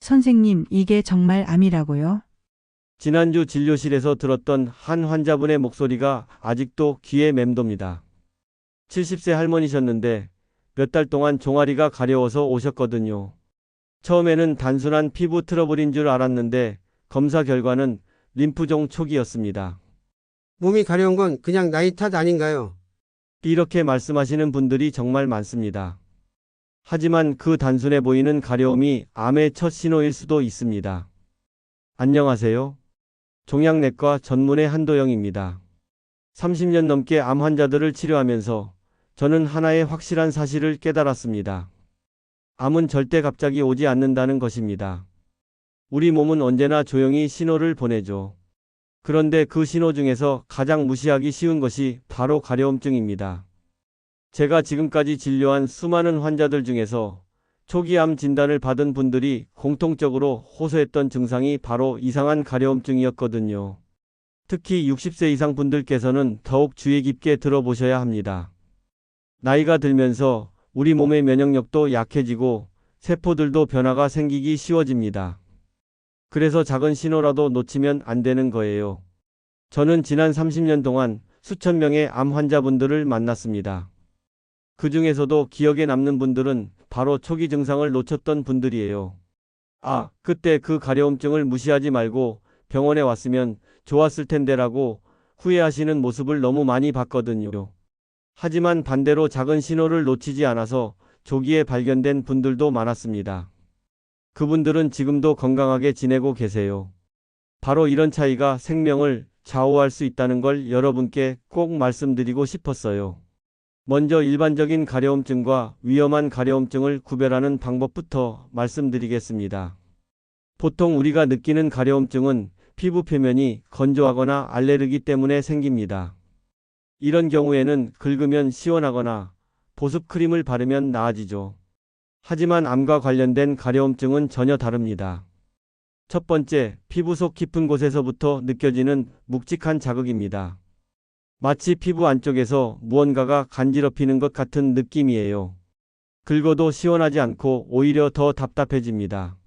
선생님, 이게 정말 암이라고요? 지난주 진료실에서 들었던 한 환자분의 목소리가 아직도 귀에 맴돕니다. 70세 할머니셨는데 몇 달 동안 종아리가 가려워서 오셨거든요. 처음에는 단순한 피부 트러블인 줄 알았는데 검사 결과는 림프종 초기였습니다. 몸이 가려운 건 그냥 나이 탓 아닌가요? 이렇게 말씀하시는 분들이 정말 많습니다. 하지만 그 단순해 보이는 가려움이 암의 첫 신호일 수도 있습니다. 안녕하세요. 종양내과 전문의 한도영입니다. 30년 넘게 암 환자들을 치료하면서 저는 하나의 확실한 사실을 깨달았습니다. 암은 절대 갑자기 오지 않는다는 것입니다. 우리 몸은 언제나 조용히 신호를 보내죠. 그런데 그 신호 중에서 가장 무시하기 쉬운 것이 바로 가려움증입니다. 제가 지금까지 진료한 수많은 환자들 중에서 초기 암 진단을 받은 분들이 공통적으로 호소했던 증상이 바로 이상한 가려움증이었거든요. 특히 60세 이상 분들께서는 더욱 주의 깊게 들어보셔야 합니다. 나이가 들면서 우리 몸의 면역력도 약해지고 세포들도 변화가 생기기 쉬워집니다. 그래서 작은 신호라도 놓치면 안 되는 거예요. 저는 지난 30년 동안 수천 명의 암 환자분들을 만났습니다. 그 중에서도 기억에 남는 분들은 바로 초기 증상을 놓쳤던 분들이에요. 아, 그때 그 가려움증을 무시하지 말고 병원에 왔으면 좋았을 텐데라고 후회하시는 모습을 너무 많이 봤거든요. 하지만 반대로 작은 신호를 놓치지 않아서 조기에 발견된 분들도 많았습니다. 그분들은 지금도 건강하게 지내고 계세요. 바로 이런 차이가 생명을 좌우할 수 있다는 걸 여러분께 꼭 말씀드리고 싶었어요. 먼저 일반적인 가려움증과 위험한 가려움증을 구별하는 방법부터 말씀드리겠습니다. 보통 우리가 느끼는 가려움증은 피부 표면이 건조하거나 알레르기 때문에 생깁니다. 이런 경우에는 긁으면 시원하거나 보습 크림을 바르면 나아지죠. 하지만 암과 관련된 가려움증은 전혀 다릅니다. 첫 번째, 피부 속 깊은 곳에서부터 느껴지는 묵직한 자극입니다. 마치 피부 안쪽에서 무언가가 간지럽히는 것 같은 느낌이에요. 긁어도 시원하지 않고 오히려 더 답답해집니다.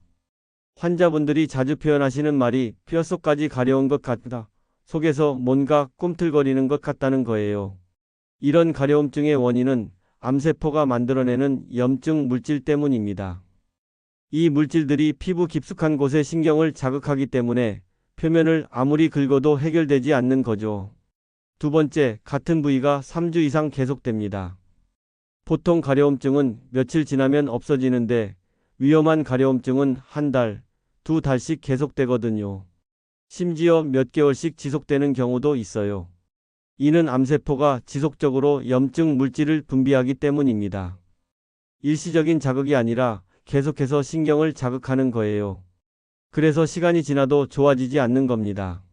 환자분들이 자주 표현하시는 말이 뼛속까지 가려운 것 같다. 속에서 뭔가 꿈틀거리는 것 같다는 거예요. 이런 가려움증의 원인은 암세포가 만들어내는 염증 물질 때문입니다. 이 물질들이 피부 깊숙한 곳의 신경을 자극하기 때문에 표면을 아무리 긁어도 해결되지 않는 거죠. 두 번째, 같은 부위가 3주 이상 계속됩니다. 보통 가려움증은 며칠 지나면 없어지는데 위험한 가려움증은 한 달, 두 달씩 계속되거든요. 심지어 몇 개월씩 지속되는 경우도 있어요. 이는 암세포가 지속적으로 염증 물질을 분비하기 때문입니다. 일시적인 자극이 아니라 계속해서 신경을 자극하는 거예요. 그래서 시간이 지나도 좋아지지 않는 겁니다.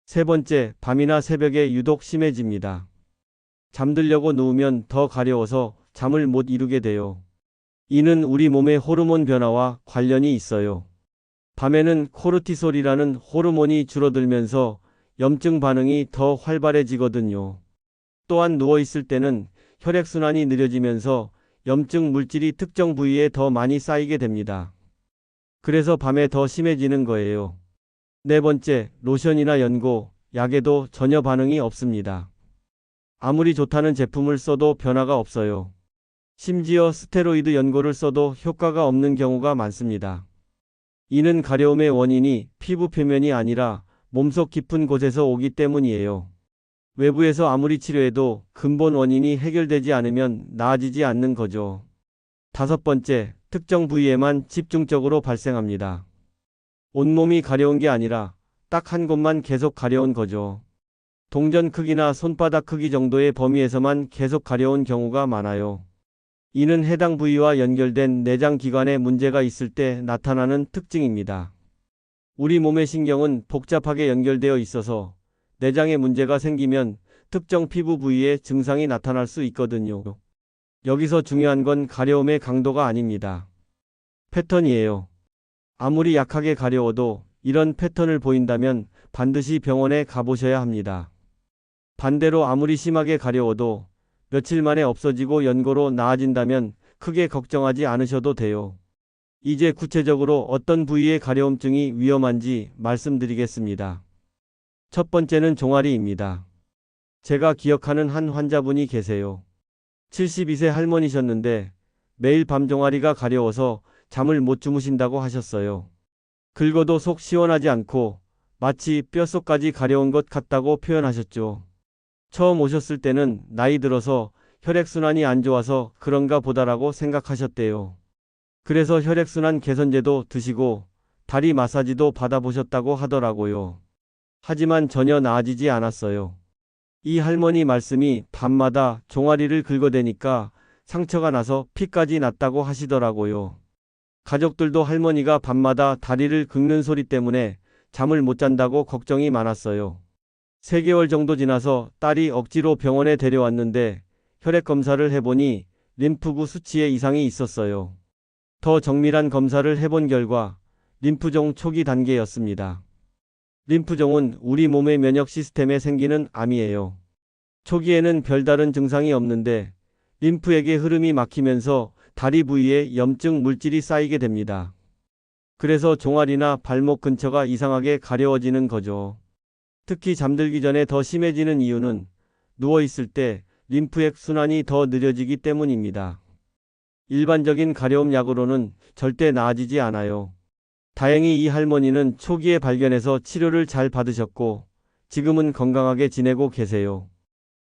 세 번째, 밤이나 새벽에 유독 심해집니다. 잠들려고 누우면 더 가려워서 잠을 못 이루게 돼요. 이는 우리 몸의 호르몬 변화와 관련이 있어요. 밤에는 코르티솔이라는 호르몬이 줄어들면서 염증 반응이 더 활발해지거든요. 또한 누워있을 때는 혈액순환이 느려지면서 염증 물질이 특정 부위에 더 많이 쌓이게 됩니다. 그래서 밤에 더 심해지는 거예요. 네 번째, 로션이나 연고, 약에도 전혀 반응이 없습니다. 아무리 좋다는 제품을 써도 변화가 없어요. 심지어 스테로이드 연고를 써도 효과가 없는 경우가 많습니다. 이는 가려움의 원인이 피부 표면이 아니라 몸속 깊은 곳에서 오기 때문이에요. 외부에서 아무리 치료해도 근본 원인이 해결되지 않으면 나아지지 않는 거죠. 다섯 번째, 특정 부위에만 집중적으로 발생합니다. 온몸이 가려운 게 아니라 딱 한 곳만 계속 가려운 거죠. 동전 크기나 손바닥 크기 정도의 범위에서만 계속 가려운 경우가 많아요. 이는 해당 부위와 연결된 내장 기관에 문제가 있을 때 나타나는 특징입니다. 우리 몸의 신경은 복잡하게 연결되어 있어서 내장에 문제가 생기면 특정 피부 부위에 증상이 나타날 수 있거든요. 여기서 중요한 건 가려움의 강도가 아닙니다. 패턴이에요. 아무리 약하게 가려워도 이런 패턴을 보인다면 반드시 병원에 가보셔야 합니다. 반대로 아무리 심하게 가려워도 며칠 만에 없어지고 연고로 나아진다면 크게 걱정하지 않으셔도 돼요. 이제 구체적으로 어떤 부위의 가려움증이 위험한지 말씀드리겠습니다. 첫 번째는 종아리입니다. 제가 기억하는 한 환자분이 계세요. 72세 할머니셨는데 매일 밤 종아리가 가려워서 잠을 못 주무신다고 하셨어요. 긁어도 속 시원하지 않고 마치 뼛속까지 가려운 것 같다고 표현하셨죠. 처음 오셨을 때는 나이 들어서 혈액순환이 안 좋아서 그런가 보다라고 생각하셨대요. 그래서 혈액순환 개선제도 드시고 다리 마사지도 받아보셨다고 하더라고요. 하지만 전혀 나아지지 않았어요. 이 할머니 말씀이 밤마다 종아리를 긁어대니까 상처가 나서 피까지 났다고 하시더라고요. 가족들도 할머니가 밤마다 다리를 긁는 소리 때문에 잠을 못 잔다고 걱정이 많았어요. 3개월 정도 지나서 딸이 억지로 병원에 데려왔는데 혈액 검사를 해보니 림프구 수치에 이상이 있었어요. 더 정밀한 검사를 해본 결과 림프종 초기 단계였습니다. 림프종은 우리 몸의 면역 시스템에 생기는 암이에요. 초기에는 별다른 증상이 없는데 림프액의 흐름이 막히면서 다리 부위에 염증 물질이 쌓이게 됩니다. 그래서 종아리나 발목 근처가 이상하게 가려워지는 거죠. 특히 잠들기 전에 더 심해지는 이유는 누워있을 때 림프액 순환이 더 느려지기 때문입니다. 일반적인 가려움 약으로는 절대 나아지지 않아요. 다행히 이 할머니는 초기에 발견해서 치료를 잘 받으셨고 지금은 건강하게 지내고 계세요.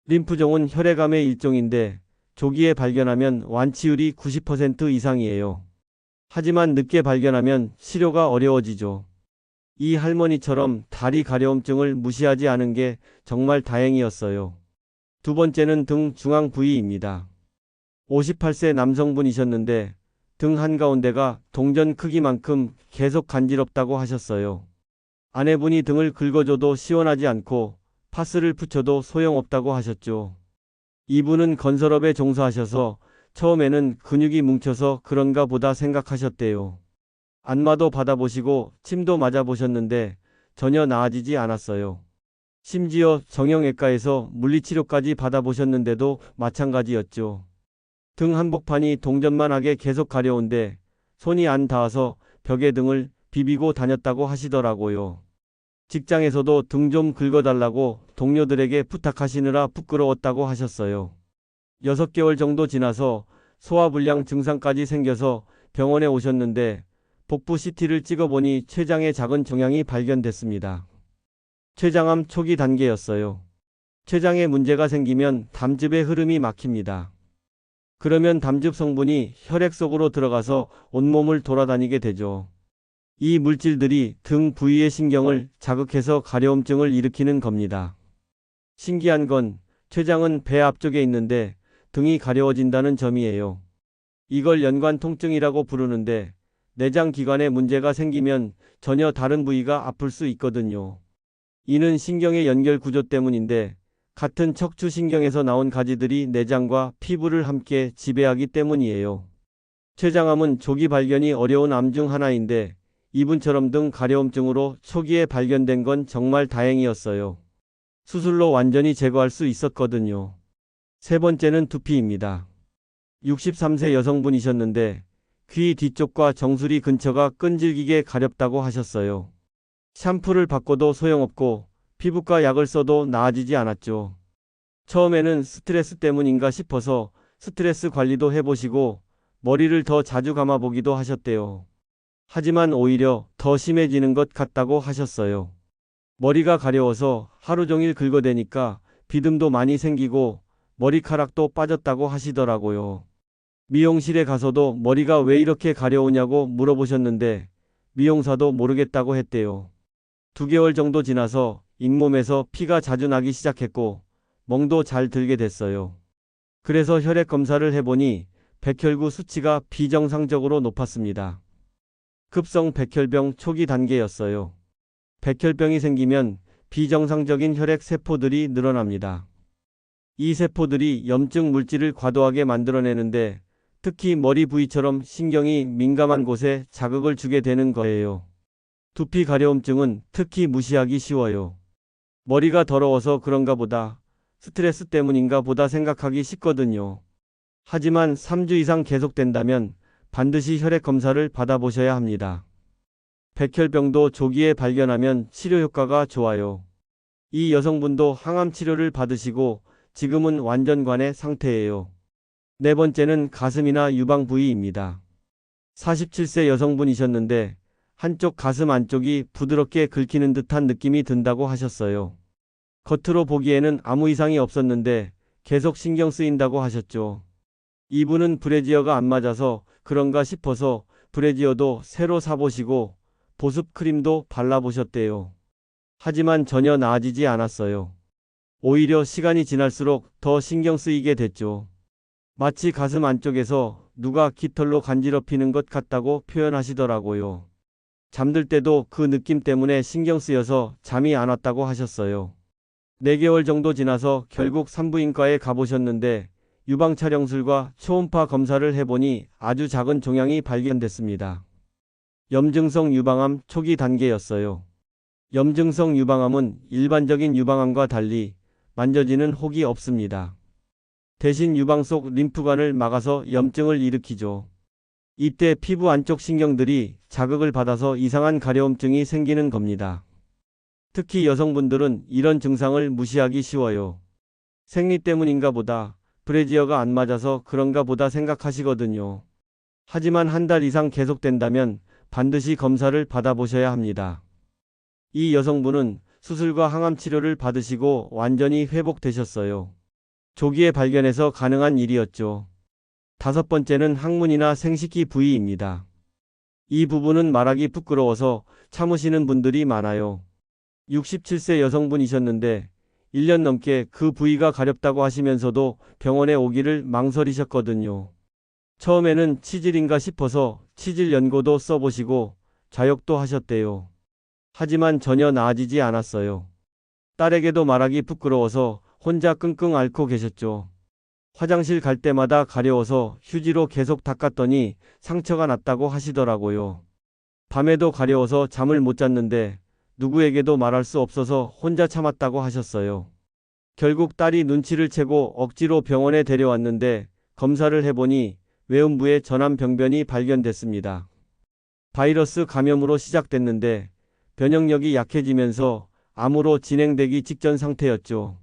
림프종은 혈액암의 일종인데 조기에 발견하면 완치율이 90% 이상이에요. 하지만 늦게 발견하면 치료가 어려워지죠. 이 할머니처럼 다리 가려움증을 무시하지 않은 게 정말 다행이었어요. 두 번째는 등 중앙 부위입니다. 58세 남성분이셨는데 등 한가운데가 동전 크기만큼 계속 간지럽다고 하셨어요. 아내분이 등을 긁어줘도 시원하지 않고 파스를 붙여도 소용없다고 하셨죠. 이분은 건설업에 종사하셔서 처음에는 근육이 뭉쳐서 그런가 보다 생각하셨대요. 안마도 받아보시고 침도 맞아보셨는데 전혀 나아지지 않았어요. 심지어 정형외과에서 물리치료까지 받아보셨는데도 마찬가지였죠. 등 한복판이 동전만하게 계속 가려운데 손이 안 닿아서 벽에 등을 비비고 다녔다고 하시더라고요. 직장에서도 등 좀 긁어달라고 동료들에게 부탁하시느라 부끄러웠다고 하셨어요. 6개월 정도 지나서 소화불량 증상까지 생겨서 병원에 오셨는데 복부 CT를 찍어보니 췌장에 작은 종양이 발견됐습니다. 췌장암 초기 단계였어요. 췌장에 문제가 생기면 담즙의 흐름이 막힙니다. 그러면 담즙 성분이 혈액 속으로 들어가서 온몸을 돌아다니게 되죠. 이 물질들이 등 부위의 신경을 자극해서 가려움증을 일으키는 겁니다. 신기한 건 췌장은 배 앞쪽에 있는데 등이 가려워진다는 점이에요. 이걸 연관 통증이라고 부르는데 내장 기관에 문제가 생기면 전혀 다른 부위가 아플 수 있거든요. 이는 신경의 연결 구조 때문인데 같은 척추신경에서 나온 가지들이 내장과 피부를 함께 지배하기 때문이에요. 췌장암은 조기 발견이 어려운 암 중 하나인데 이분처럼 등 가려움증으로 초기에 발견된 건 정말 다행이었어요. 수술로 완전히 제거할 수 있었거든요. 세 번째는 두피입니다. 63세 여성분이셨는데 귀 뒤쪽과 정수리 근처가 끈질기게 가렵다고 하셨어요. 샴푸를 바꿔도 소용없고 피부과 약을 써도 나아지지 않았죠. 처음에는 스트레스 때문인가 싶어서 스트레스 관리도 해보시고 머리를 더 자주 감아보기도 하셨대요. 하지만 오히려 더 심해지는 것 같다고 하셨어요. 머리가 가려워서 하루 종일 긁어대니까 비듬도 많이 생기고 머리카락도 빠졌다고 하시더라고요. 미용실에 가서도 머리가 왜 이렇게 가려우냐고 물어보셨는데 미용사도 모르겠다고 했대요. 2개월 정도 지나서 잇몸에서 피가 자주 나기 시작했고 멍도 잘 들게 됐어요. 그래서 혈액 검사를 해보니 백혈구 수치가 비정상적으로 높았습니다. 급성 백혈병 초기 단계였어요. 백혈병이 생기면 비정상적인 혈액 세포들이 늘어납니다. 이 세포들이 염증 물질을 과도하게 만들어내는데 특히 머리 부위처럼 신경이 민감한 곳에 자극을 주게 되는 거예요. 두피 가려움증은 특히 무시하기 쉬워요. 머리가 더러워서 그런가 보다, 스트레스 때문인가 보다 생각하기 쉽거든요. 하지만 3주 이상 계속된다면 반드시 혈액 검사를 받아보셔야 합니다. 백혈병도 조기에 발견하면 치료 효과가 좋아요. 이 여성분도 항암 치료를 받으시고 지금은 완전 관해 상태예요. 네 번째는 가슴이나 유방 부위입니다. 47세 여성분이셨는데 한쪽 가슴 안쪽이 부드럽게 긁히는 듯한 느낌이 든다고 하셨어요. 겉으로 보기에는 아무 이상이 없었는데 계속 신경 쓰인다고 하셨죠. 이분은 브래지어가 안 맞아서 그런가 싶어서 브래지어도 새로 사보시고 보습 크림도 발라보셨대요. 하지만 전혀 나아지지 않았어요. 오히려 시간이 지날수록 더 신경 쓰이게 됐죠. 마치 가슴 안쪽에서 누가 깃털로 간지럽히는 것 같다고 표현하시더라고요. 잠들 때도 그 느낌 때문에 신경 쓰여서 잠이 안 왔다고 하셨어요. 4개월 정도 지나서 결국 산부인과에 가보셨는데 유방 촬영술과 초음파 검사를 해보니 아주 작은 종양이 발견됐습니다. 염증성 유방암 초기 단계였어요. 염증성 유방암은 일반적인 유방암과 달리 만져지는 혹이 없습니다. 대신 유방 속 림프관을 막아서 염증을 일으키죠. 이때 피부 안쪽 신경들이 자극을 받아서 이상한 가려움증이 생기는 겁니다. 특히 여성분들은 이런 증상을 무시하기 쉬워요. 생리 때문인가 보다, 브래지어가 안 맞아서 그런가 보다 생각하시거든요. 하지만 한 달 이상 계속된다면 반드시 검사를 받아보셔야 합니다. 이 여성분은 수술과 항암 치료를 받으시고 완전히 회복되셨어요. 조기에 발견해서 가능한 일이었죠. 5번째는 항문이나 생식기 부위입니다. 이 부분은 말하기 부끄러워서 참으시는 분들이 많아요. 67세 여성분이셨는데 1년 넘게 그 부위가 가렵다고 하시면서도 병원에 오기를 망설이셨거든요. 처음에는 치질인가 싶어서 치질 연고도 써보시고 좌욕도 하셨대요. 하지만 전혀 나아지지 않았어요. 딸에게도 말하기 부끄러워서 혼자 끙끙 앓고 계셨죠. 화장실 갈 때마다 가려워서 휴지로 계속 닦았더니 상처가 났다고 하시더라고요. 밤에도 가려워서 잠을 못 잤는데 누구에게도 말할 수 없어서 혼자 참았다고 하셨어요. 결국 딸이 눈치를 채고 억지로 병원에 데려왔는데 검사를 해보니 외음부에 전암병변이 발견됐습니다. 바이러스 감염으로 시작됐는데 면역력이 약해지면서 암으로 진행되기 직전 상태였죠.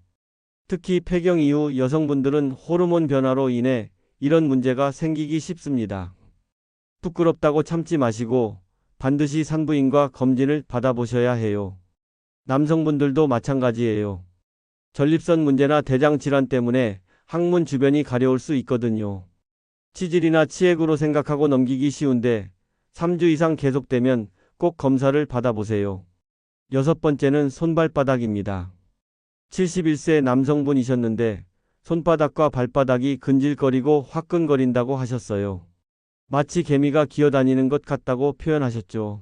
특히 폐경 이후 여성분들은 호르몬 변화로 인해 이런 문제가 생기기 쉽습니다. 부끄럽다고 참지 마시고 반드시 산부인과 검진을 받아보셔야 해요. 남성분들도 마찬가지예요. 전립선 문제나 대장 질환 때문에 항문 주변이 가려울 수 있거든요. 치질이나 치액으로 생각하고 넘기기 쉬운데 3주 이상 계속되면 꼭 검사를 받아보세요. 6번째는 손발바닥입니다. 71세 남성분이셨는데 손바닥과 발바닥이 근질거리고 화끈거린다고 하셨어요. 마치 개미가 기어다니는 것 같다고 표현하셨죠.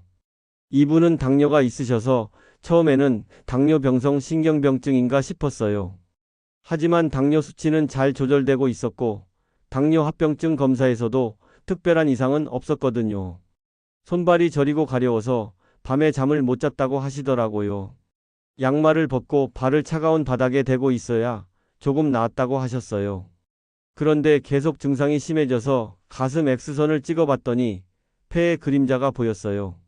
이분은 당뇨가 있으셔서 처음에는 당뇨병성 신경병증인가 싶었어요. 하지만 당뇨 수치는 잘 조절되고 있었고 당뇨 합병증 검사에서도 특별한 이상은 없었거든요. 손발이 저리고 가려워서 밤에 잠을 못 잤다고 하시더라고요. 양말을 벗고 발을 차가운 바닥에 대고 있어야 조금 나았다고 하셨어요. 그런데 계속 증상이 심해져서 가슴 X선을 찍어봤더니 폐에 그림자가 보였어요.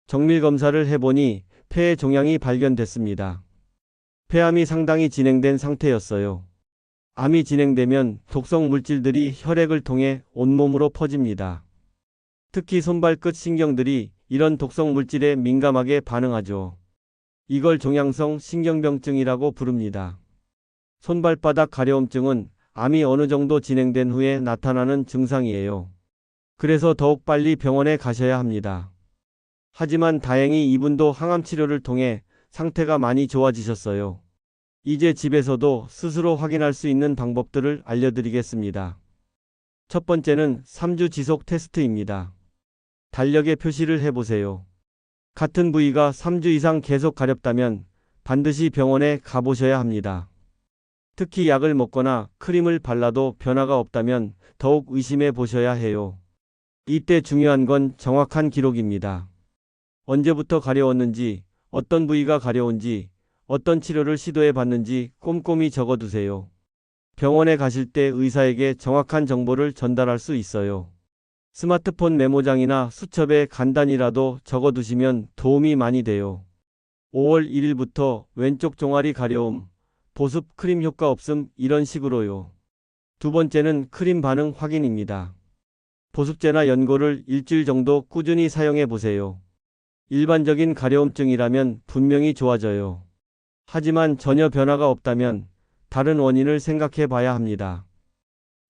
정밀 검사를 해보니 폐에 종양이 발견됐습니다. 폐암이 상당히 진행된 상태였어요. 암이 진행되면 독성 물질들이 혈액을 통해 온몸으로 퍼집니다. 특히 손발끝 신경들이 이런 독성 물질에 민감하게 반응하죠. 이걸 종양성 신경병증이라고 부릅니다. 손발바닥 가려움증은 암이 어느 정도 진행된 후에 나타나는 증상이에요. 그래서 더욱 빨리 병원에 가셔야 합니다. 하지만 다행히 이분도 항암 치료를 통해 상태가 많이 좋아지셨어요. 이제 집에서도 스스로 확인할 수 있는 방법들을 알려드리겠습니다. 첫 번째는 3주 지속 테스트입니다. 달력에 표시를 해보세요. 같은 부위가 3주 이상 계속 가렵다면 반드시 병원에 가보셔야 합니다. 특히 약을 먹거나 크림을 발라도 변화가 없다면 더욱 의심해 보셔야 해요. 이때 중요한 건 정확한 기록입니다. 언제부터 가려웠는지, 어떤 부위가 가려운지, 어떤 치료를 시도해 봤는지 꼼꼼히 적어두세요. 병원에 가실 때 의사에게 정확한 정보를 전달할 수 있어요. 스마트폰 메모장이나 수첩에 간단히라도 적어두시면 도움이 많이 돼요. 5월 1일부터 왼쪽 종아리 가려움, 보습 크림 효과 없음 이런 식으로요. 두 번째는 크림 반응 확인입니다. 보습제나 연고를 일주일 정도 꾸준히 사용해 보세요. 일반적인 가려움증이라면 분명히 좋아져요. 하지만 전혀 변화가 없다면 다른 원인을 생각해 봐야 합니다.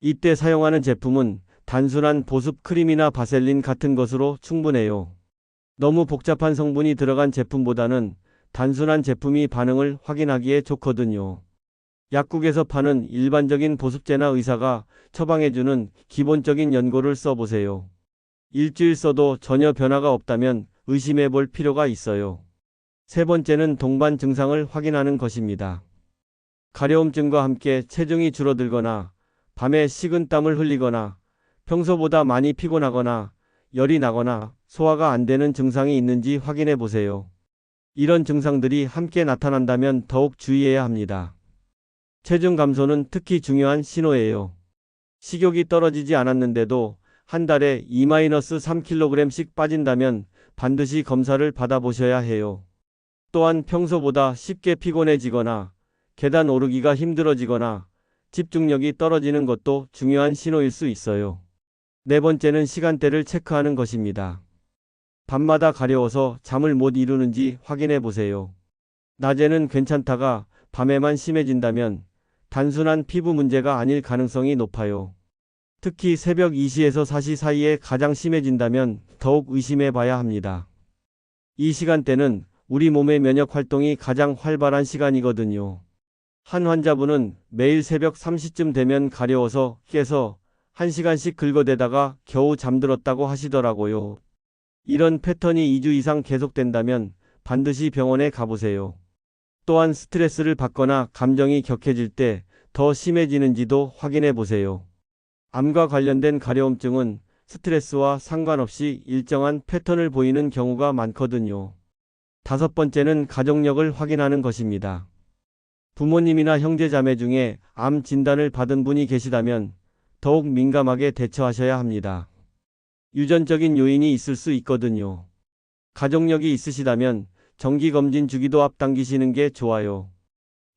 이때 사용하는 제품은 단순한 보습 크림이나 바셀린 같은 것으로 충분해요. 너무 복잡한 성분이 들어간 제품보다는 단순한 제품이 반응을 확인하기에 좋거든요. 약국에서 파는 일반적인 보습제나 의사가 처방해주는 기본적인 연고를 써보세요. 일주일 써도 전혀 변화가 없다면 의심해 볼 필요가 있어요. 세 번째는 동반 증상을 확인하는 것입니다. 가려움증과 함께 체중이 줄어들거나 밤에 식은땀을 흘리거나 평소보다 많이 피곤하거나 열이 나거나 소화가 안 되는 증상이 있는지 확인해 보세요. 이런 증상들이 함께 나타난다면 더욱 주의해야 합니다. 체중 감소는 특히 중요한 신호예요. 식욕이 떨어지지 않았는데도 한 달에 2-3kg씩 빠진다면 반드시 검사를 받아보셔야 해요. 또한 평소보다 쉽게 피곤해지거나 계단 오르기가 힘들어지거나 집중력이 떨어지는 것도 중요한 신호일 수 있어요. 네 번째는 시간대를 체크하는 것입니다. 밤마다 가려워서 잠을 못 이루는지 확인해 보세요. 낮에는 괜찮다가 밤에만 심해진다면 단순한 피부 문제가 아닐 가능성이 높아요. 특히 새벽 2시에서 4시 사이에 가장 심해진다면 더욱 의심해 봐야 합니다. 이 시간대는 우리 몸의 면역 활동이 가장 활발한 시간이거든요. 한 환자분은 매일 새벽 3시쯤 되면 가려워서 깨서 1시간씩 긁어대다가 겨우 잠들었다고 하시더라고요. 이런 패턴이 2주 이상 계속된다면 반드시 병원에 가보세요. 또한 스트레스를 받거나 감정이 격해질 때 더 심해지는지도 확인해 보세요. 암과 관련된 가려움증은 스트레스와 상관없이 일정한 패턴을 보이는 경우가 많거든요. 다섯 번째는 가족력을 확인하는 것입니다. 부모님이나 형제 자매 중에 암 진단을 받은 분이 계시다면 더욱 민감하게 대처하셔야 합니다. 유전적인 요인이 있을 수 있거든요. 가족력이 있으시다면 정기검진 주기도 앞당기시는 게 좋아요.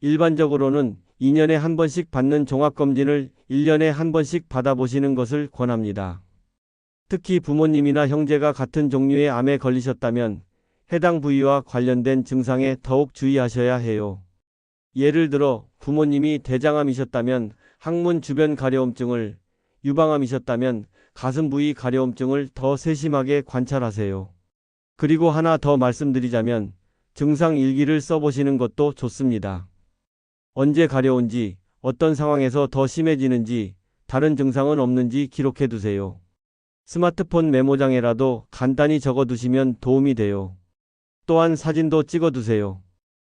일반적으로는 2년에 한 번씩 받는 종합검진을 1년에 한 번씩 받아보시는 것을 권합니다. 특히 부모님이나 형제가 같은 종류의 암에 걸리셨다면 해당 부위와 관련된 증상에 더욱 주의하셔야 해요. 예를 들어 부모님이 대장암이셨다면 항문 주변 가려움증을, 유방암이셨다면 가슴 부위 가려움증을 더 세심하게 관찰하세요. 그리고 하나 더 말씀드리자면 증상 일기를 써보시는 것도 좋습니다. 언제 가려운지, 어떤 상황에서 더 심해지는지, 다른 증상은 없는지 기록해 두세요. 스마트폰 메모장에라도 간단히 적어두시면 도움이 돼요. 또한 사진도 찍어두세요.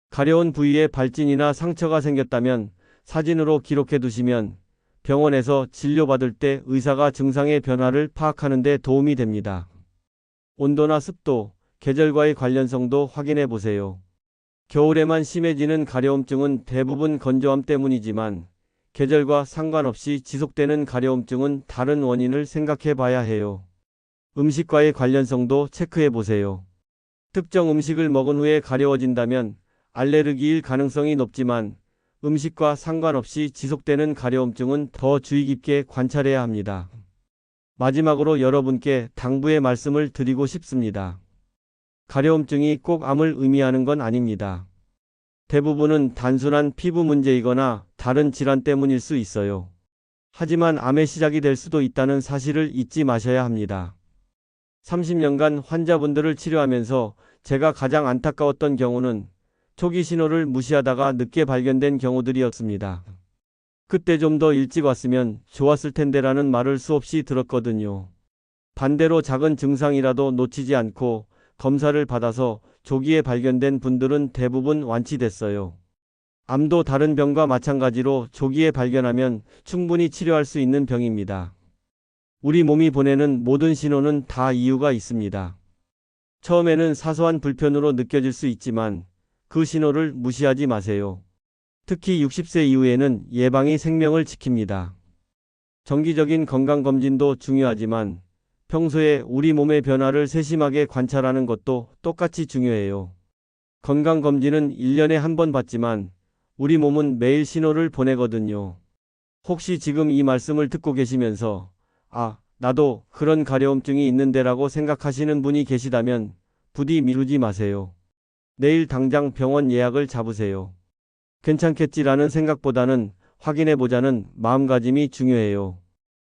가려운 부위에 발진이나 상처가 생겼다면 사진으로 기록해 두시면 병원에서 진료받을 때 의사가 증상의 변화를 파악하는 데 도움이 됩니다. 온도나 습도, 계절과의 관련성도 확인해 보세요. 겨울에만 심해지는 가려움증은 대부분 건조함 때문이지만 계절과 상관없이 지속되는 가려움증은 다른 원인을 생각해 봐야 해요. 음식과의 관련성도 체크해 보세요. 특정 음식을 먹은 후에 가려워진다면 알레르기일 가능성이 높지만 음식과 상관없이 지속되는 가려움증은 더 주의 깊게 관찰해야 합니다. 마지막으로 여러분께 당부의 말씀을 드리고 싶습니다. 가려움증이 꼭 암을 의미하는 건 아닙니다. 대부분은 단순한 피부 문제이거나 다른 질환 때문일 수 있어요. 하지만 암의 시작이 될 수도 있다는 사실을 잊지 마셔야 합니다. 30년간 환자분들을 치료하면서 제가 가장 안타까웠던 경우는 초기 신호를 무시하다가 늦게 발견된 경우들이었습니다. 그때 좀 더 일찍 왔으면 좋았을 텐데라는 말을 수없이 들었거든요. 반대로 작은 증상이라도 놓치지 않고 검사를 받아서 조기에 발견된 분들은 대부분 완치됐어요. 암도 다른 병과 마찬가지로 조기에 발견하면 충분히 치료할 수 있는 병입니다. 우리 몸이 보내는 모든 신호는 다 이유가 있습니다. 처음에는 사소한 불편으로 느껴질 수 있지만 그 신호를 무시하지 마세요. 특히 60세 이후에는 예방이 생명을 지킵니다. 정기적인 건강검진도 중요하지만 평소에 우리 몸의 변화를 세심하게 관찰하는 것도 똑같이 중요해요. 건강검진은 1년에 한 번 받지만 우리 몸은 매일 신호를 보내거든요. 혹시 지금 이 말씀을 듣고 계시면서 나도 그런 가려움증이 있는데라고 생각하시는 분이 계시다면 부디 미루지 마세요. 내일 당장 병원 예약을 잡으세요. 괜찮겠지라는 생각보다는 확인해보자는 마음가짐이 중요해요.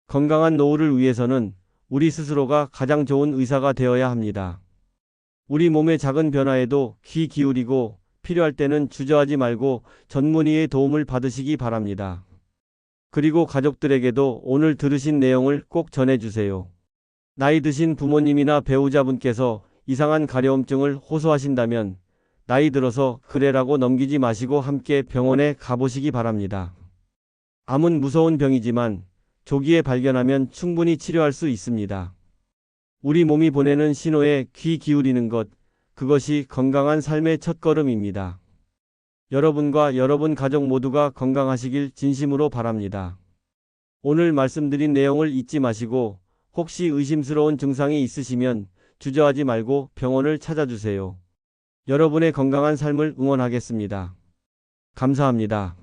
건강한 노후를 위해서는 우리 스스로가 가장 좋은 의사가 되어야 합니다. 우리 몸의 작은 변화에도 귀 기울이고 필요할 때는 주저하지 말고 전문의의 도움을 받으시기 바랍니다. 그리고 가족들에게도 오늘 들으신 내용을 꼭 전해주세요. 나이 드신 부모님이나 배우자분께서 이상한 가려움증을 호소하신다면 나이 들어서 그래라고 넘기지 마시고 함께 병원에 가보시기 바랍니다. 암은 무서운 병이지만 조기에 발견하면 충분히 치료할 수 있습니다. 우리 몸이 보내는 신호에 귀 기울이는 것, 그것이 건강한 삶의 첫걸음입니다. 여러분과 여러분 가족 모두가 건강하시길 진심으로 바랍니다. 오늘 말씀드린 내용을 잊지 마시고 혹시 의심스러운 증상이 있으시면 주저하지 말고 병원을 찾아주세요. 여러분의 건강한 삶을 응원하겠습니다. 감사합니다.